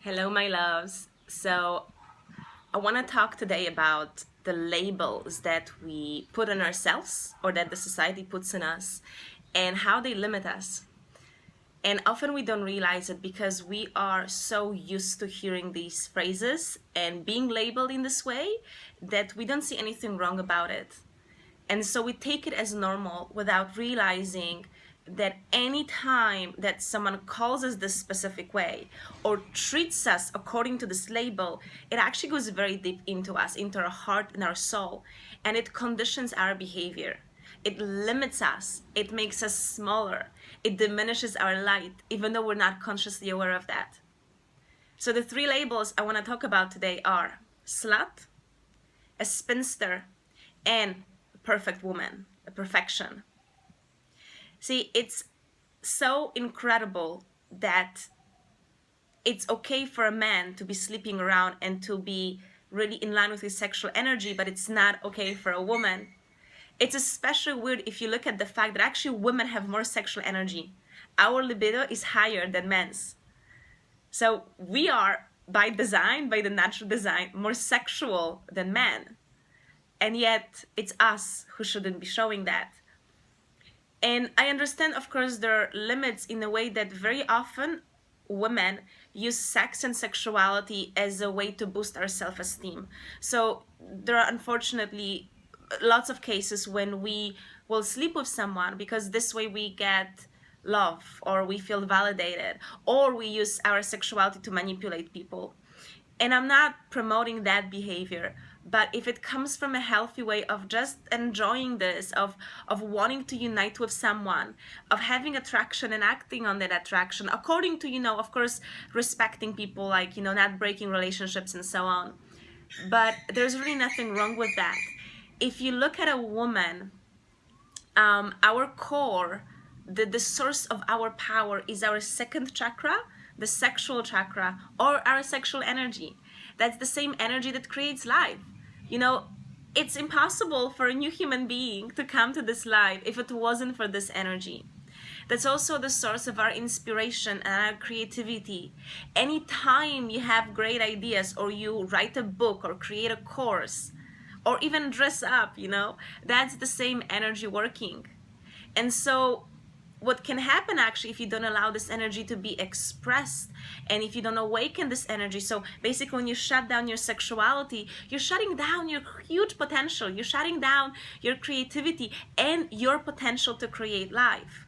Hello, my loves. I want to talk today about the labels that we put on ourselves or that the society puts on us and how they limit us. And often we don't realize it because we are so used to hearing these phrases and being labeled in this way that we don't see anything wrong about it. And so we take it as normal without realizing that any time that someone calls us this specific way or treats us according to this label, it actually goes very deep into us, into our heart and our soul, and it conditions our behavior. It limits us, it makes us smaller, it diminishes our light, even though we're not consciously aware of that. So the three labels I want to talk about today are slut, a spinster, and a perfect woman, a perfection. See, it's so incredible that it's okay for a man to be sleeping around and to be really in line with his sexual energy, but it's not okay for a woman. It's especially weird if you look at the fact that actually women have more sexual energy. Our libido is higher than men's. So we are, by design, by the natural design, more sexual than men. And yet it's us who shouldn't be showing that. And I understand, of course, there are limits in a way that very often women use sex and sexuality as a way to boost our self esteem. So there are unfortunately lots of cases when we will sleep with someone because this way we get love or we feel validated or we use our sexuality to manipulate people. And I'm not promoting that behavior, but if it comes from a healthy way of just enjoying this, of wanting to unite with someone, of having attraction and acting on that attraction according to, of course, respecting people, like, not breaking relationships and so on. But there's really nothing wrong with that. If you look at a woman, our core, the source of our power is our second chakra, the sexual chakra, or our sexual energy. That's the same energy that creates life. You know, it's impossible for a new human being to come to this life if it wasn't for this energy. That's also the source of our inspiration and our creativity. Anytime you have great ideas or you write a book or create a course or even dress up, that's the same energy working. And so what can happen actually if you don't allow this energy to be expressed and if you don't awaken this energy, so basically when you shut down your sexuality, you're shutting down your huge potential, you're shutting down your creativity and your potential to create life.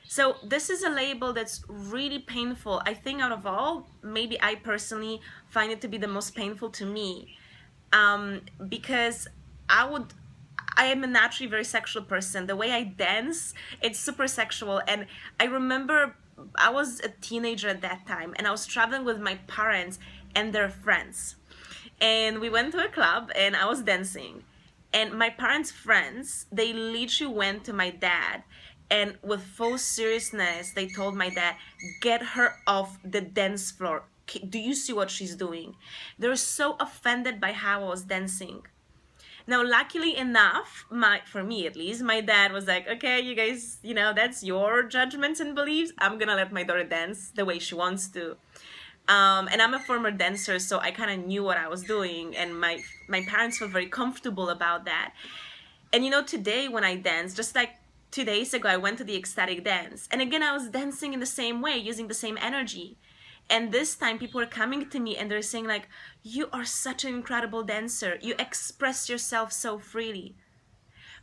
So this is a label that's really painful. I think out of all, maybe I personally find it to be the most painful to me, because I am a naturally very sexual person. The way I dance, it's super sexual. And I remember I was a teenager at that time and I was traveling with my parents and their friends. And we went to a club and I was dancing. And my parents' friends, they literally went to my dad and with full seriousness, they told my dad, get her off the dance floor. Do you see what she's doing? They're so offended by how I was dancing. Now, luckily enough, for me at least, my dad was like, okay, you guys, that's your judgments and beliefs. I'm gonna let my daughter dance the way she wants to. And I'm a former dancer, so I kind of knew what I was doing, and my parents felt very comfortable about that. And today when I dance, just like 2 days ago, I went to the ecstatic dance, and again, I was dancing in the same way, using the same energy. And this time people are coming to me and they're saying like, you are such an incredible dancer, you express yourself so freely.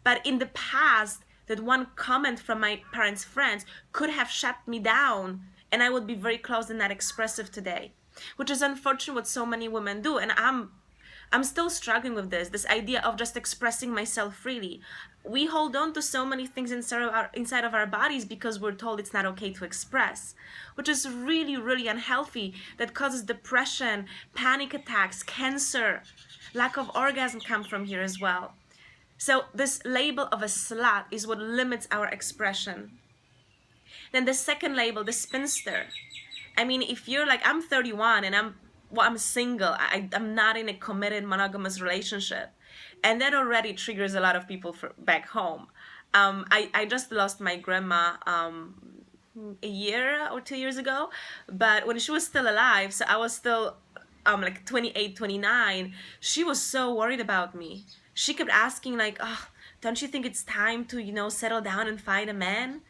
But in the past, that one comment from my parents' friends could have shut me down and I would be very closed and not expressive today, which is unfortunate what so many women do. And I'm still struggling with this idea of just expressing myself freely. We hold on to so many things inside of our bodies because we're told it's not okay to express, which is really, really unhealthy. That causes depression, panic attacks, cancer, lack of orgasm come from here as well. So this label of a slut is what limits our expression. Then the second label, the spinster. I mean, if you're like, I'm 31 and I'm single, I'm not in a committed monogamous relationship, and that already triggers a lot of people back home. I just lost my grandma a year or 2 years ago, but when she was still alive, so I was still like 28, 29, she was so worried about me. She kept asking like, oh, don't you think it's time to, settle down and find a man?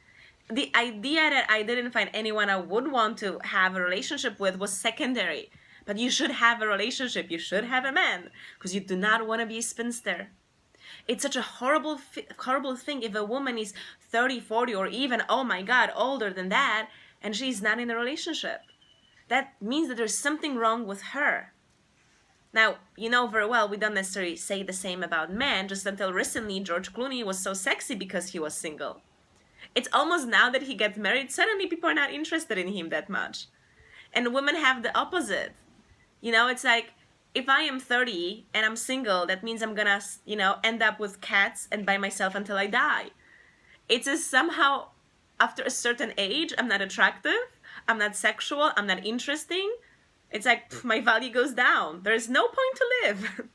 The idea that I didn't find anyone I would want to have a relationship with was secondary. But you should have a relationship, you should have a man, because you do not want to be a spinster. It's such a horrible thing if a woman is 30, 40, or even, oh my God, older than that, and she's not in a relationship. That means that there's something wrong with her. Now, you know very well we don't necessarily say the same about men. Just until recently, George Clooney was so sexy because he was single. It's almost now that he gets married, suddenly people are not interested in him that much. And women have the opposite. It's like, if I am 30 and I'm single, that means I'm gonna, end up with cats and by myself until I die. It's just somehow, after a certain age, I'm not attractive, I'm not sexual, I'm not interesting. It's like, my value goes down. There's no point to live.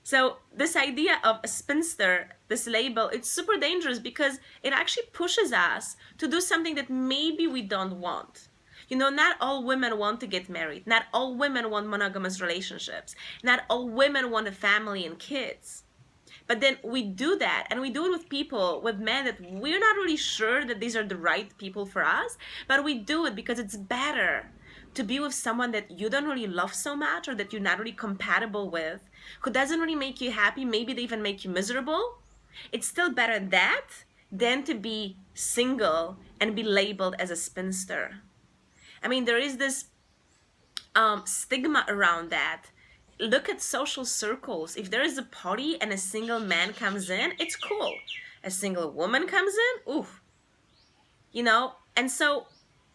So this idea of a spinster, this label, it's super dangerous because it actually pushes us to do something that maybe we don't want. Not all women want to get married. Not all women want monogamous relationships. Not all women want a family and kids. But then we do that, and we do it with people, with men that we're not really sure that these are the right people for us, but we do it because it's better to be with someone that you don't really love so much, or that you're not really compatible with, who doesn't really make you happy, maybe they even make you miserable. It's still better that than to be single and be labeled as a spinster. I mean, there is this stigma around that. Look at social circles. If there is a party and a single man comes in, it's cool. A single woman comes in, oof. And so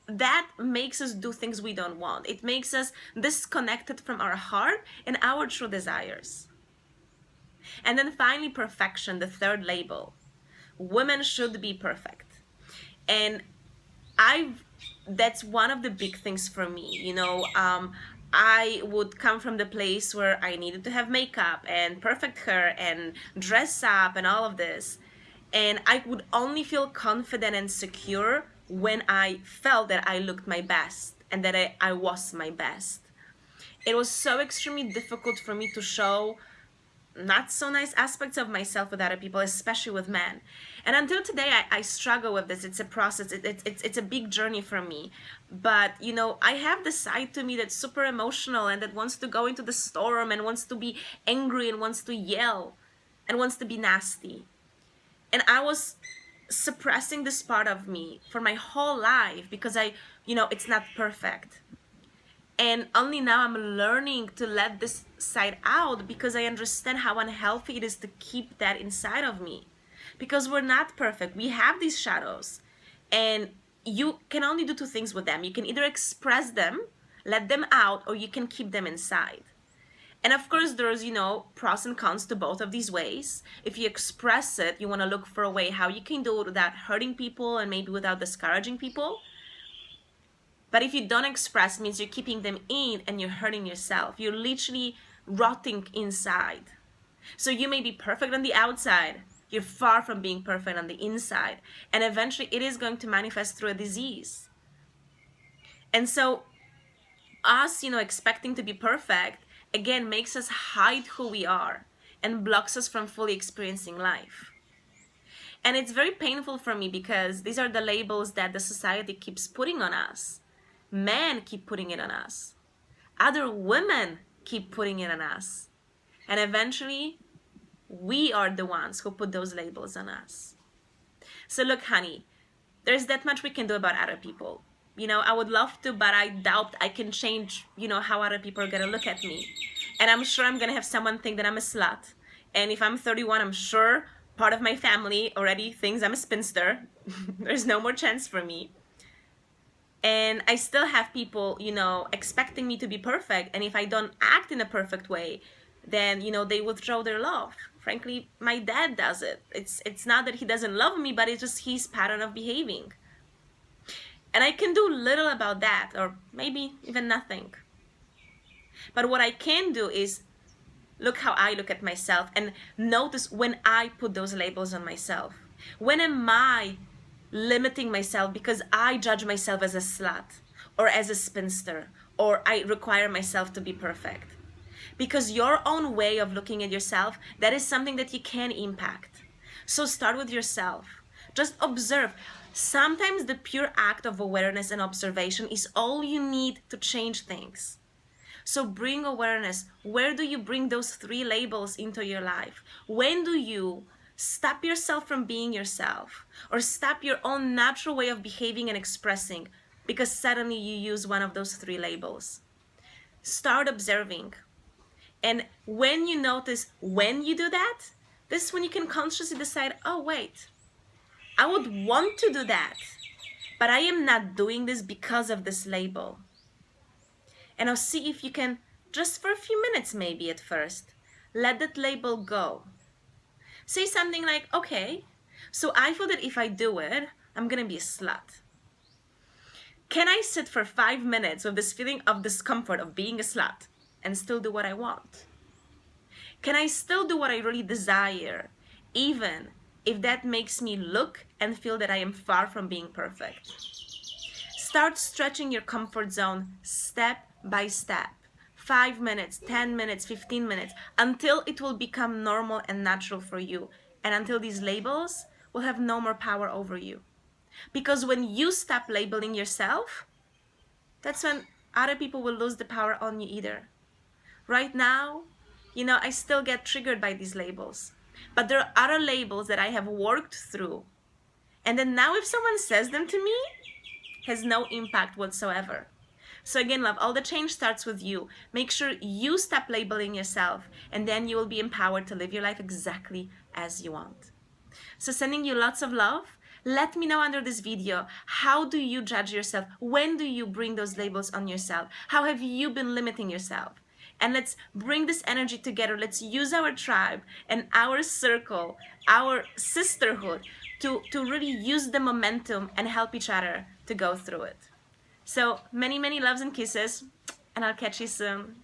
that makes us do things we don't want. It makes us disconnected from our heart and our true desires. And then finally, perfection, the third label. Women should be perfect. And that's one of the big things for me. I would come from the place where I needed to have makeup and perfect hair and dress up and all of this. And I would only feel confident and secure when I felt that I looked my best and that I was my best. It was so extremely difficult for me to show not so nice aspects of myself with other people, especially with men. And until today, I struggle with this. It's a process. It's a big journey for me. But, I have the side to me that's super emotional and that wants to go into the storm and wants to be angry and wants to yell and wants to be nasty. And I was suppressing this part of me for my whole life because it's not perfect. And only now I'm learning to let this side out because I understand how unhealthy it is to keep that inside of me. Because we're not perfect. We have these shadows. And you can only do two things with them. You can either express them, let them out, or you can keep them inside. And of course, there's, pros and cons to both of these ways. If you express it, you want to look for a way how you can do it without hurting people and maybe without discouraging people. But if you don't express, it means you're keeping them in and you're hurting yourself. You're literally rotting inside. So you may be perfect on the outside. You're far from being perfect on the inside. And eventually it is going to manifest through a disease. And so us, expecting to be perfect, again, makes us hide who we are and blocks us from fully experiencing life. And it's very painful for me because these are the labels that the society keeps putting on us. Men keep putting it on us. Other women keep putting it on us. And eventually, we are the ones who put those labels on us. So look, honey, there's that much we can do about other people. I would love to, but I doubt I can change, how other people are going to look at me. And I'm sure I'm going to have someone think that I'm a slut. And if I'm 31, I'm sure part of my family already thinks I'm a spinster. There's no more chance for me. And I still have people, expecting me to be perfect. And if I don't act in a perfect way, then, they withdraw their love. Frankly, my dad does it. It's not that he doesn't love me, but it's just his pattern of behaving. And I can do little about that, or maybe even nothing. But what I can do is look how I look at myself and notice when I put those labels on myself. When am I limiting myself because I judge myself as a slut or as a spinster, or I require myself to be perfect. Because your own way of looking at yourself, that is something that you can impact. So start with yourself. Just observe. Sometimes the pure act of awareness and observation is all you need to change things. So bring awareness. Where do you bring those 3 labels into your life? When do you stop yourself from being yourself, or stop your own natural way of behaving and expressing because suddenly you use one of those 3 labels? Start observing. And when you notice when you do that, this is when you can consciously decide, oh wait, I would want to do that, but I am not doing this because of this label. And I'll see if you can, just for a few minutes maybe at first, let that label go. Say something like, okay, so I feel that if I do it, I'm gonna be a slut. Can I sit for 5 minutes with this feeling of discomfort of being a slut and still do what I want? Can I still do what I really desire, even if that makes me look and feel that I am far from being perfect? Start stretching your comfort zone step by step. 5 minutes, 10 minutes, 15 minutes, until it will become normal and natural for you, and until these labels will have no more power over you. Because when you stop labeling yourself, that's when other people will lose the power on you either. Right now, I still get triggered by these labels, but there are other labels that I have worked through, and then now if someone says them to me, has no impact whatsoever. So again, love, all the change starts with you. Make sure you stop labeling yourself, and then you will be empowered to live your life exactly as you want. So sending you lots of love. Let me know under this video, how do you judge yourself? When do you bring those labels on yourself? How have you been limiting yourself? And let's bring this energy together. Let's use our tribe and our circle, our sisterhood, to really use the momentum and help each other to go through it. So many, many loves and kisses, and I'll catch you soon.